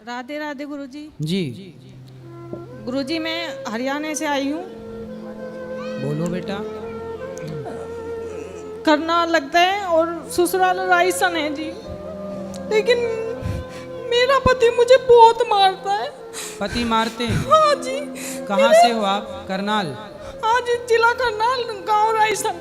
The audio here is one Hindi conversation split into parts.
राधे राधे गुरुजी। जी गुरुजी मैं हरियाणा से आई हूँ। बोलो बेटा। करनाल लगता है और ससुराल रायसन है जी। लेकिन मेरा पति मुझे बहुत मारता है। पति मारते हैं? हाँ जी। कहाँ से हो आप? करनाल? हाँ जी, जिला करनाल, गांव रायसन।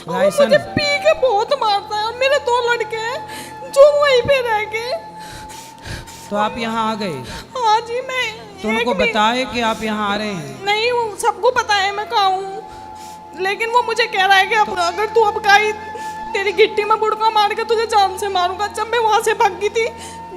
और रायसन? मुझे पी के बहुत मारता है। और मेरे 2 लड़के हैं जो वहीं पे रह गए। तो आप यहाँ आ गए? हाँ जी। मैं तो उनको बताए कि आप यहाँ आ रहे हैं? नहीं, वो सबको पता है मैं कहाँ हूँ। लेकिन वो मुझे कह रहा है कि अब अगर तू अब गई तेरी गिट्टी में बुड़का मार के तुझे जान से मारूंगा। जब मैं वहां से भागी थी,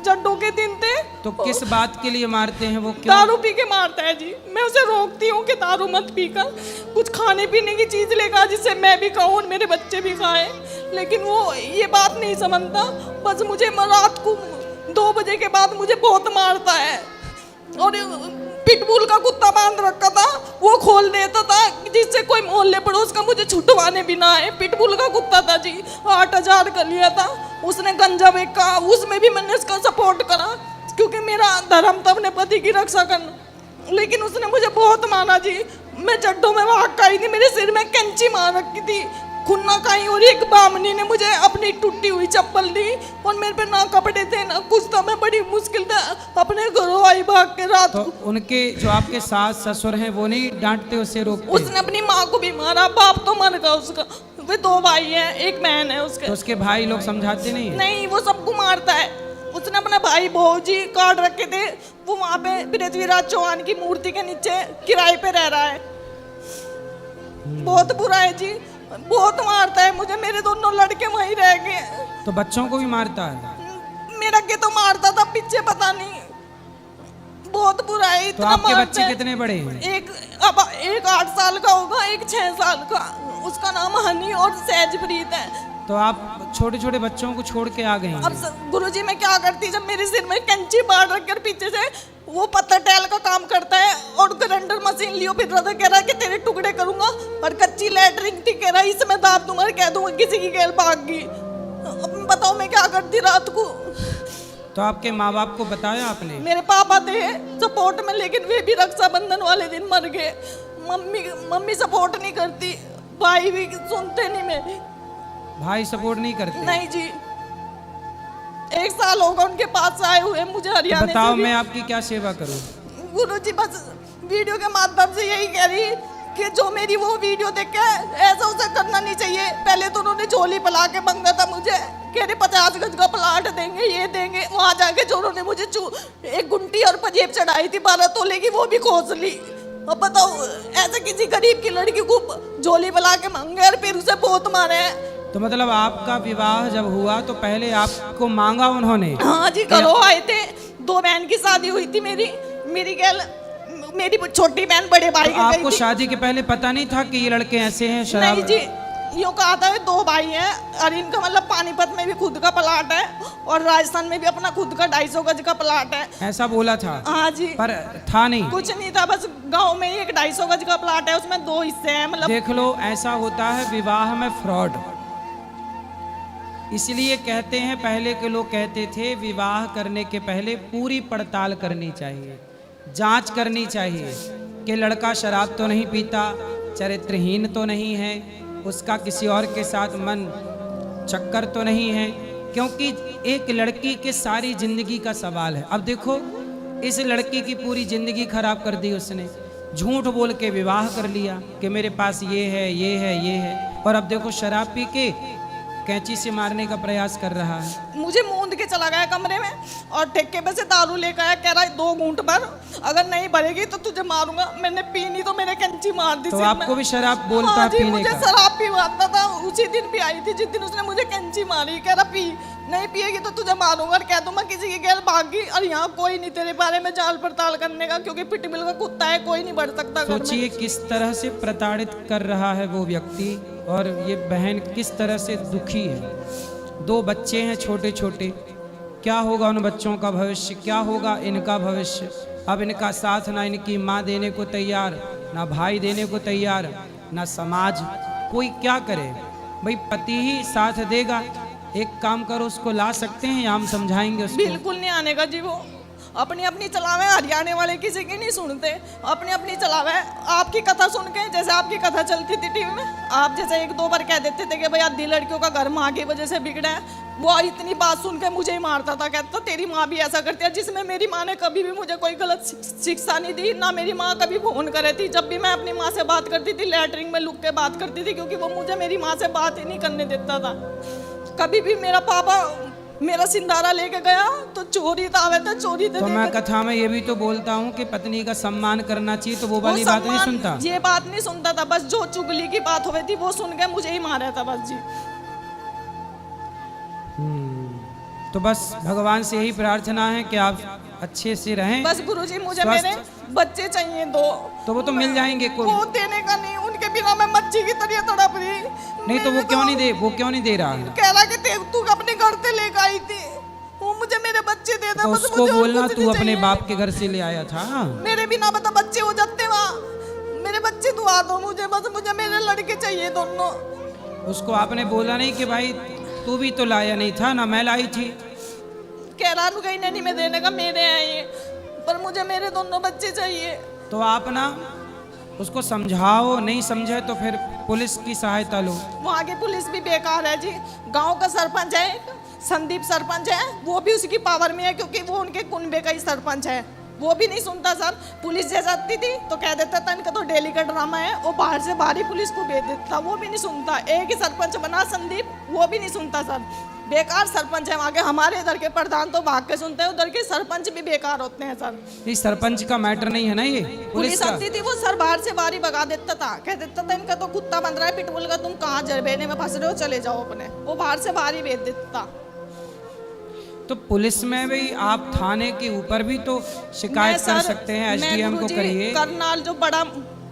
जड्डों के दिन थे। तो किस बात के लिए मारते हैं वो? क्यों? दारू पी के मारता है जी। मैं उसे रोकती हूँ कि दारू मत पीकर कुछ खाने पीने की चीज लेकर जिससे मैं भी खाऊं और मेरे बच्चे भी खाएं। लेकिन वो ये बात नहीं समझता। बस मुझे रात को 2 बजे के बाद मुझे बहुत मारता है। और पिटबुल का कुत्ता बांध रखा था, वो खोल देता था जिससे कोई मोहल्ले पड़ोस का मुझे छुटवाने भी ना आए। पिटबुल का कुत्ता था जी, 8000 का लिया था उसने। गंजा बेचा, उसमें भी मैंने उसका सपोर्ट करा क्योंकि मेरा धर्म था अपने पति की रक्षा करना। लेकिन उसने मुझे बहुत मारा जी। मैं जड्डों में भाग गई थी, मेरे सिर में कैंची मार रखी थी, खुन्ना खाई। और एक बामनी ने मुझे अपनी टूटी हुई चप्पल दी और मेरे पे ना कपड़े थे ना कुछ था। मैं बड़ी मुश्किल से अपने घरों आई भाग के रात तो को। उनके जो आपके सास ससुर हैं वो नहीं डांटते, उसे रोकते? उसने अपनी माँ को भी मारा, बाप तो मर गया उसका। वे 2 भाई हैं, एक बहन है उसके। तो उसके भाई लोग समझाते नहीं हैं? नहीं, वो सबको मारता है। उसने अपना भाई भौजी काट रखे थे। वो वहाँ पे पृथ्वीराज चौहान की मूर्ति के नीचे किराए पे रह रहा है। बहुत बुरा है जी, बहुत मारता है मुझे। मेरे दोनों लड़के वहीं रह गए। तो बच्चों को भी मारता है? मेरा के तो मारता था, पीछे पता नहीं। बहुत बुरा है, तो इतना आपके मारता बच्चे है। कितने बड़े हैं? एक 8 साल का होगा, एक 6 साल का। उसका नाम हनी और सहजप्रीत है। तो आप छोटे छोटे बच्चों को छोड़ के आ गए हैं? अब गुरुजी मैं क्या करती, जब मेरे सिर में कैंची बाढ़ रखकर पीछे से वो पत्थर टैल का काम करता है और ग्राइंडर मशीन लियो फिर रहा था, कह रहा कि तेरे टुकड़े करूंगा। और कच्ची लैटरिन थी, कह रहा इसमें दाब दूंगा और कह दूंगा किसी की गैल भाग गई। अब बताओ मैं क्या करती रात को। तो आपके माँ बाप को बताया आपने? मेरे पापा थे सपोर्ट में, लेकिन वे भी रक्षाबंधन वाले दिन मर गए। मम्मी सपोर्ट नहीं करती, भाई भी सुनते नहीं मेरी। भाई सपोर्ट नहीं करते? नहीं जी। 1 साल होगा उनके पास आए हुए मुझे हरियाणा से। बताओ मैं आपकी क्या सेवा करूं? गुरुजी बस वीडियो के माध्यम से यही कह रही कि जो मेरी वो वीडियो देख के ऐसा उसे करना नहीं चाहिए। पहले तो उन्होंने झोली पला के मांगा था मुझे, कह रहे 50 गज का प्लाट देंगे, ये देंगे। वहां जाके जो उन्होंने मुझे एक गुंटी और पंजेब चढ़ाई थी 12 तोले की, वो भी खोस ली। अब बताओ ऐसे किसी गरीब की लड़की को झोली पला के मांगे और फिर उसे बहुत मारे हैं। तो मतलब आपका विवाह जब हुआ तो पहले आपको मांगा उन्होंने? हाँ जी, घरों आए थे। 2 बहन की शादी हुई थी मेरी गैल, मेरी छोटी बहन बड़े भाई तो आपको शादी के पहले पता नहीं था कि ये लड़के ऐसे हैं? शराब? नहीं जी, यूँ कहा था 2 भाई हैं और इनका मतलब पानीपत में भी खुद का प्लाट है और राजस्थान में भी अपना खुद का 250 गज का प्लाट है। ऐसा बोला था? हाँ जी। पर था नहीं? कुछ नहीं था, बस गांव में ही एक 250 गज का प्लाट है, उसमें 2 हिस्से हैं। मतलब देख लो, ऐसा होता है विवाह में फ्रॉड। इसलिए कहते हैं, पहले के लोग कहते थे विवाह करने के पहले पूरी पड़ताल करनी चाहिए, जांच करनी चाहिए कि लड़का शराब तो नहीं पीता, चरित्रहीन तो नहीं है, उसका किसी और के साथ मन चक्कर तो नहीं है। क्योंकि एक लड़की के सारी जिंदगी का सवाल है। अब देखो, इस लड़की की पूरी जिंदगी खराब कर दी उसने। झूठ बोल के विवाह कर लिया कि मेरे पास ये है ये है ये है, और अब देखो शराब पी के कैंची से मारने का प्रयास कर रहा है। मुझे मूंद के चला गया कमरे में और ठेके पे से दारू लेकर आया, कह रहा है 2 घूंट भर, अगर नहीं भरेगी तो तुझे मारूंगा। मैंने पी नहीं तो मैंने कैंची मार दी। तो आपको भी शराब बोलता? हाँ जी, पीने मुझे का? शराब पीवाता था। उसी दिन भी आई थी जिस दिन उसने मुझे कैंची मारी, कह रहा पी, नहीं पिएगी तो तुझे मारूंगा और कह दूंगा किसी की गैल भागी। और यहाँ कोई नहीं तेरे बारे में जाल पड़ताल करने का, क्योंकि पिटबिल का कुत्ता है, कोई नहीं बढ़ सकता घर में। सोचिए किस तरह से प्रताड़ित कर रहा है वो व्यक्ति, और ये बहन किस तरह से दुखी है। 2 बच्चे हैं छोटे छोटे, क्या होगा उन बच्चों का भविष्य, क्या होगा इनका भविष्य। अब इनका साथ ना इनकी माँ देने को तैयार, ना भाई देने को तैयार, ना समाज, कोई क्या करे भाई। पति ही साथ देगा एक काम करो, उसको ला सकते हैं या हम समझाएंगे उसको? बिल्कुल नहीं आने का जी, वो अपनी अपनी चलावे, हरियाणा वाले किसी की नहीं सुनते, अपनी अपनी चलावे। आपकी कथा सुन के, जैसे आपकी कथा चलती थी टीवी में, आप जैसे एक दो बार कह देते थे कि भाई आधी लड़कियों का घर माँ की वजह से बिगड़ा है, वो इतनी बात सुन के मुझे ही मारता था, कहता तेरी माँ भी ऐसा करती है, जिसमें मेरी माँ ने कभी भी मुझे कोई गलत शिक्षा नहीं दी, ना मेरी माँ कभी फोन करे थी। जब भी मैं अपनी माँ से बात करती थी, लैटरिन में लुक के बात करती थी, क्योंकि वो मुझे मेरी माँ से बात ही नहीं करने देता था। कभी भी मेरा पापा मेरा सिंधारा लेके गया तो चोरी था, चोरी तो मैं कथा में ये भी तो बोलता हूँ कि पत्नी का सम्मान करना चाहिए, तो वो वाली बात नहीं सुनता। ये बात नहीं सुनता था, बस जो चुगली की बात हुई थी वो सुन के मुझे ही मारा था बस जी। तो बस भगवान से यही प्रार्थना है कि आप अच्छे से रहें। बस गुरुजी मुझे मेरे बच्चे चाहिए दो, तो वो तो मिल जाएंगे। वो देने का नहीं, उनके बिना मैं मच्छी की तरह तड़प रही। नहीं तो वो क्यों नहीं दे रहा है? कह रहा कि तू अपने घर से लेकर आई थी, वो मुझे मेरे बच्चे दे दे। तो उसको बोलना तू अपने बाप के घर से ले आया था। मेरे बिना बता बच्चे हो जाते वहाँ, मेरे बच्चे दुआ दो मुझे, बस मुझे मेरे लड़के चाहिए दोनों। उसको आपने बोला नहीं कि भाई तू भी तो लाया नहीं था ना, मैं लाई थी? कह रहा कहीं नहीं मैं देने का, मेरे हैं ये, पर मुझे मेरे दोनों बच्चे चाहिए। तो आप ना उसको समझाओ, नहीं समझे तो फिर पुलिस की सहायता लो। वहाँ की पुलिस भी बेकार है जी। गांव का सरपंच है, संदीप सरपंच है, वो भी उसकी पावर में है, क्योंकि वो उनके कुनबे का ही सरपंच है, वो भी नहीं सुनता सर। पुलिस जैसे आती थी तो कह देता था इनका तो डेली का ड्रामा है, वो बाहर से बाहर ही पुलिस को भेज देता, वो भी नहीं सुनता। एक ही सरपंच बना संदीप, वो भी नहीं सुनता सर, बेकार सरपंच है वहाँ के। हमारे इधर के प्रधान तो भाग के सुनते हैं, उधर के सरपंच भी बेकार होते हैं सर। इस सरपंच का मैटर नहीं है ना ये, पुलिस आती थी वो सर बाहर से बाहर ही भगा देता था, कह देता था इनका तो कुत्ता बन रहा है पिटबुल का, तुम कहाँ जरबेने में फंस रहे हो, चले जाओ अपने, वो बाहर से बाहर ही भेज देता। तो पुलिस में भी आप थाने के ऊपर भी तो शिकायत कर सकते हैं, एसडीएम को करिए। करनाल जो बड़ा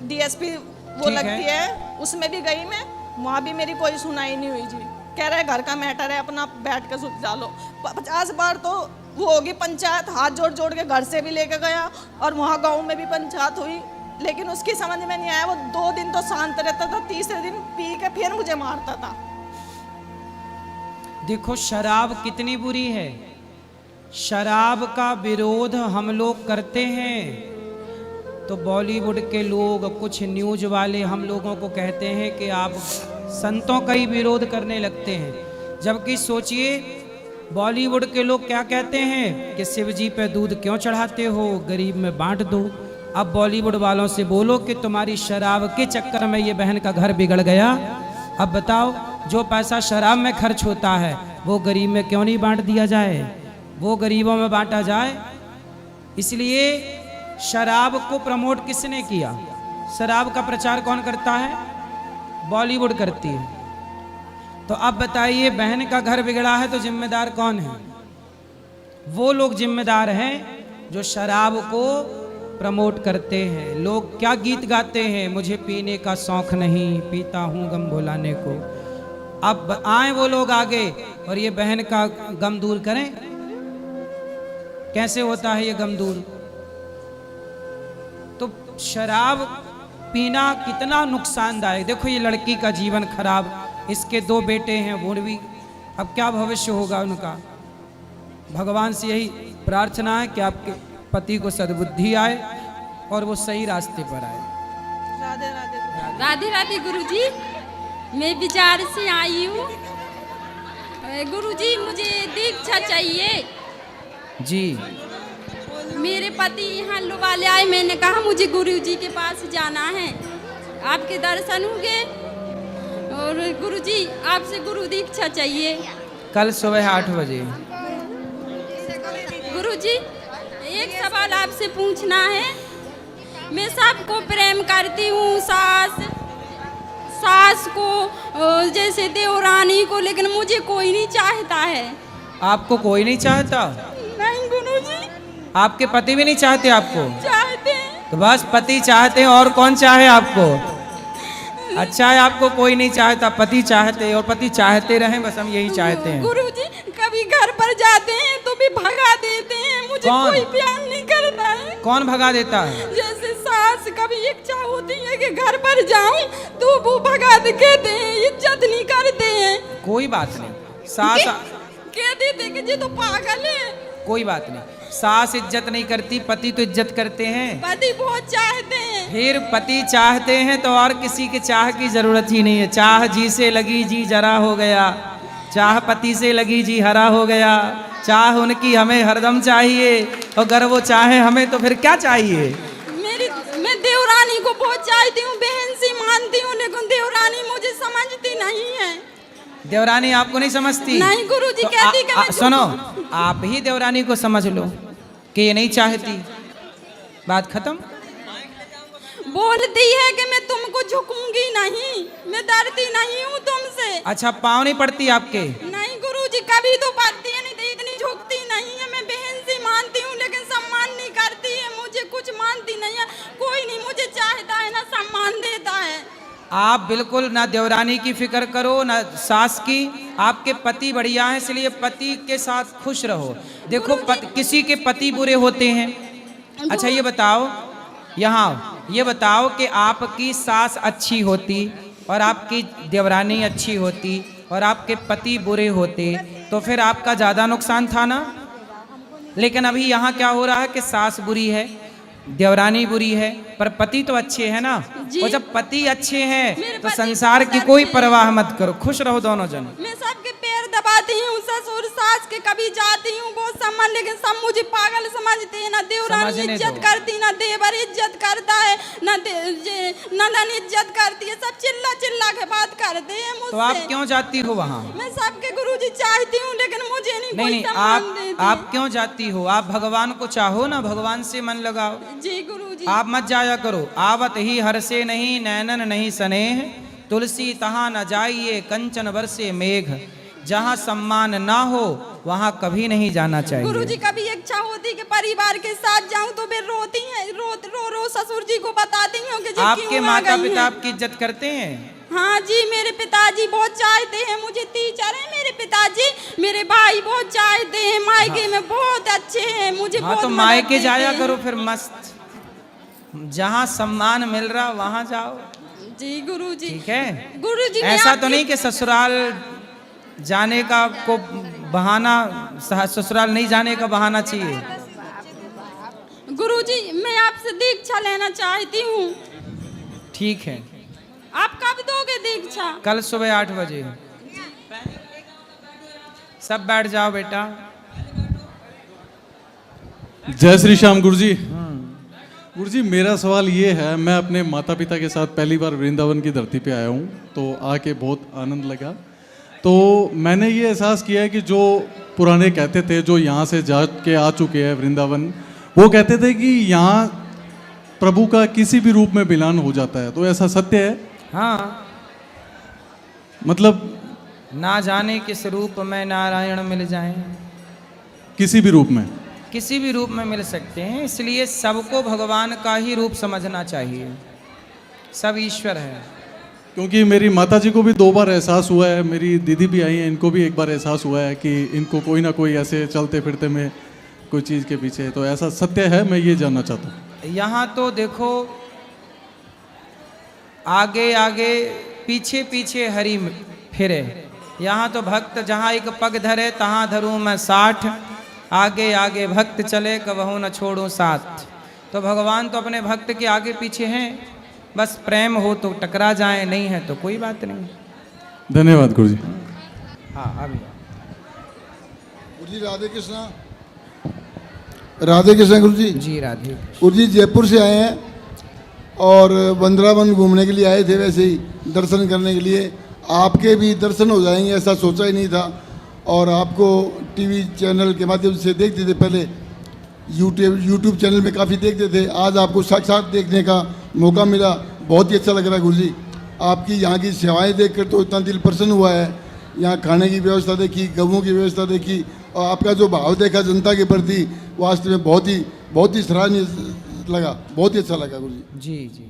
डीएसपी वो लगती है, उसमें भी गई मैं, वहाँ भी मेरी कोई सुनाई नहीं हुई जी। कह रहा है घर का मैटर है, अपना बैठ के सुलझा लो। 50 बार तो वो होगी पंचायत, हाथ जोड़ जोड़ के घर से भी लेके गया, और वहाँ गाँव में भी पंचायत हुई, लेकिन उसकी समझ में नहीं आया। वो 2 दिन तो शांत रहता था, तीसरे दिन पी के फिर मुझे मारता था। देखो शराब कितनी बुरी है, शराब का विरोध हम लोग करते हैं तो बॉलीवुड के लोग, कुछ न्यूज वाले हम लोगों को कहते हैं कि आप संतों का ही विरोध करने लगते हैं। जबकि सोचिए बॉलीवुड के लोग क्या कहते हैं कि शिव जी पे दूध क्यों चढ़ाते हो, गरीब में बांट दो। अब बॉलीवुड वालों से बोलो कि तुम्हारी शराब के चक्कर में ये बहन का घर बिगड़ गया, अब बताओ जो पैसा शराब में खर्च होता है वो गरीब में क्यों नहीं बांट दिया जाए, वो गरीबों में बांटा जाए। इसलिए शराब को प्रमोट किसने किया? शराब का प्रचार कौन करता है? बॉलीवुड करती है। तो अब बताइए बहन का घर बिगड़ा है तो जिम्मेदार कौन है? वो लोग जिम्मेदार हैं जो शराब को प्रमोट करते हैं। लोग क्या गीत गाते हैं, मुझे पीने का शौक नहीं, पीता हूँ गम भुलाने को। अब आए वो लोग आगे और ये बहन का गम दूर करें। कैसे होता है ये गम दूर? तो शराब पीना कितना नुकसानदायक। देखो ये लड़की का जीवन खराब, इसके 2 बेटे हैं, वो भी अब क्या भविष्य होगा उनका। भगवान से यही प्रार्थना है कि आपके पति को सद्बुद्धि आए और वो सही रास्ते पर आए। राधे राधे। राधे राधे गुरुजी, मैं बिचार से आई हूँ। गुरुजी मुझे दीक्षा चाहिए जी। मेरे पति यहाँ लुवाले आए, मैंने कहा मुझे गुरुजी के पास जाना है, आपके दर्शन होंगे, और गुरुजी आपसे गुरु दीक्षा चाहिए। कल सुबह 8 बजे। गुरुजी एक सवाल आपसे पूछना है। मैं सबको प्रेम करती हूँ, सास को जैसे देवरानी को, लेकिन मुझे कोई नहीं चाहता है। आपको कोई नहीं चाहता? नहीं गुरुजी। आपके पति भी नहीं चाहते आपको? चाहते हैं। तो बस पति चाहते हैं, और कौन चाहे आपको? अच्छा है आपको कोई नहीं चाहता, पति चाहते हैं, और पति चाहते रहें, बस हम यही चाहते हैं। गुरुजी कभी घर पर जाते हैं तो भी भगा देते हैं, मुझे कोई प्यार नहीं करता है। कौन भगा देता है? जैसे सास कभी इच्छा होती है कि घर पर जाऊं तो वो भगा देते हैं, इज्जत नहीं करते हैं। कोई बात नहीं, सास कहती थी कि ये तो पागल है। कोई बात नहीं, सास इज्जत नहीं करती, पति तो इज्जत करते हैं। पति बहुत चाहते हैं। फिर पति चाहते हैं तो और किसी के चाह की जरूरत ही नहीं है। चाह जी से लगी जी जरा हो गया, चाह पति से लगी जी हरा हो गया। चाह उनकी हमें हरदम चाहिए, और अगर वो चाहे हमें तो फिर क्या चाहिए। मैं देवरानी को बहुत चाहती हूँ, बहन सी मानती हूँ, लेकिन देवरानी मुझे समझती नहीं है। देवरानी आपको नहीं समझती? नहीं गुरुजी, कहती कि मैं सुनो, आप ही देवरानी को समझ लो कि ये नहीं चाहती, बात खत्म। बोलती है कि मैं तुमको झुकूंगी नहीं, मैं डरती नहीं हूँ तुमसे। अच्छा, पाँव नहीं पड़ती आपके? नहीं गुरुजी, कभी तो पड़ती है, नहीं तो इतनी झुकती नहीं है। मैं बहन से मानती हूँ, लेकिन सम्मान नहीं करती है मुझे, कुछ मानती नहीं है। कोई नहीं मुझे चाहता है ना सम्मान देता है। आप बिल्कुल ना देवरानी की फिक्र करो ना सास की, आपके पति बढ़िया हैं, इसलिए पति के साथ खुश रहो। देखो किसी के पति बुरे होते हैं। अच्छा ये बताओ, यहाँ ये बताओ कि आपकी सास अच्छी होती और आपकी देवरानी अच्छी होती और आपके पति बुरे होते तो फिर आपका ज़्यादा नुकसान था ना। लेकिन अभी यहाँ क्या हो रहा है कि सास बुरी है, देवरानी बुरी है, पर पति तो अच्छे हैं ना। और जब पति अच्छे हैं तो संसार की कोई परवाह मत करो, खुश रहो दोनों जन। मैं सबके पैर दबाती हूँ, ससुर सास के कभी जाती हूँ बहुत सम्मान, लेकिन सब मुझे पागल समझते हैं। ना देवरानी इज्जत करती, ना देवर इज्जत करता है, ना नंदन इज्जत करती है। सब चिल्ला चिल्ला के बात करते हैं मुझसे। तो आप क्यों जाती हो वहाँ? मैं सबके गुरुजी चाहती हूँ, लेकिन मुझे नहीं आप क्यों जाती हो? आप भगवान को चाहो ना, भगवान से मन लगाओ। जी गुरुजी। आप मत जाया करो। आवत ही हर से नहीं, नैनन नहीं स्नेह, तुलसी तहाँ न जाइए, कंचन बरसे मेघ। जहाँ सम्मान ना हो वहाँ कभी नहीं जाना चाहिए। गुरुजी, कभी इच्छा होती कि परिवार के साथ जाऊं तो वे रोती हैं, रो ससुर जी को बताती हूँ कि आपके माता पिता आपकी इज्जत करते हैं? हाँ जी, मेरे पिताजी बहुत चाहते हैं मुझे, टीचर है मेरे पिताजी। मेरे भाई बहुत चाहते हैं, मायके में बहुत अच्छे हैं मुझे। हाँ तो मायके जाया करो फिर मस्त, जहाँ सम्मान मिल रहा वहाँ जाओ। जी गुरुजी। ठीक है गुरुजी, ऐसा तो नहीं कि ससुराल जाने का को बहाना, ससुराल नहीं जाने का बहाना चाहिए। गुरुजी, मैं आपसे दीक्षा लेना चाहती हूँ। ठीक है, आप कब दोगे दीक्षा? कल सुबह 8 बजे। सब बैठ जाओ बेटा। जय श्री श्याम गुरुजी। गुरुजी, मेरा सवाल ये है, मैं अपने माता पिता के साथ पहली बार वृंदावन की धरती पे आया हूँ, तो आके बहुत आनंद लगा। तो मैंने ये एहसास किया है कि जो पुराने कहते थे, जो यहाँ से जा के आ चुके हैं वृंदावन, वो कहते थे कि यहाँ प्रभु का किसी भी रूप में मिलान हो जाता है। तो ऐसा सत्य है? हाँ, मतलब ना जाने किस रूप में नारायण मिल जाएं, किसी भी रूप में? किसी भी रूप में मिल सकते हैं, इसलिए सबको भगवान का ही रूप समझना चाहिए। सब ईश्वर है। क्योंकि मेरी माता जी को भी 2 बार एहसास हुआ है, मेरी दीदी भी आई है, इनको भी एक बार एहसास हुआ है कि इनको कोई ना कोई ऐसे चलते फिरते में कोई चीज़ के पीछे है। तो ऐसा सत्य है? मैं ये जानना चाहता हूँ। यहाँ तो देखो, आगे आगे पीछे पीछे हरि फिरे। यहाँ तो भक्त जहाँ एक पग धरे तहाँ धरूँ मैं 60, आगे आगे भक्त चले कबहू न छोड़ूं साथ। तो भगवान तो अपने भक्त के आगे पीछे हैं, बस प्रेम हो तो टकरा जाए, नहीं है तो कोई बात नहीं। धन्यवाद गुरुजी। हाँ अभी गुरुजी राधे कृष्णा। राधे कृष्णा गुरुजी। जी राधे। गुरुजी जयपुर से आए हैं और वृंदावन घूमने के लिए आए थे, वैसे ही दर्शन करने के लिए। आपके भी दर्शन हो जाएंगे ऐसा सोचा ही नहीं था, और आपको टीवी चैनल के माध्यम से देखते थे, पहले यूट्यूब चैनल में काफ़ी देखते थे। आज आपको साक्षात देखने का मौका मिला, बहुत ही अच्छा लग रहा है गुरुजी। आपकी यहाँ की सेवाएं देखकर तो इतना दिल प्रसन्न हुआ है। यहाँ खाने की व्यवस्था देखी, गवों की व्यवस्था देखी, और आपका जो भाव देखा जनता के प्रति, वास्तव में बहुत ही सराहनीय लगा, बहुत ही अच्छा लगा गुरुजी। जी जी।